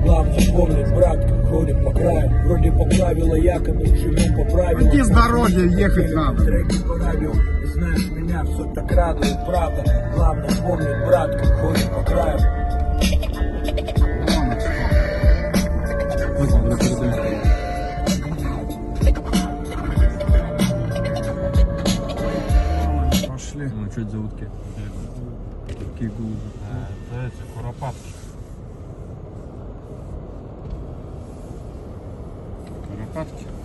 Главное помнить, братка, ходим по краю. Вроде по правилам якобы, живем по правилам. Какие с дороги ехать надо? Треки по радио, ты знаешь, меня все так радует, правда. Главное помнить, братка, ходим по краю. Пошли. Ну, что это за утки? Какие голуби? Это эти куропатки. Куропатки.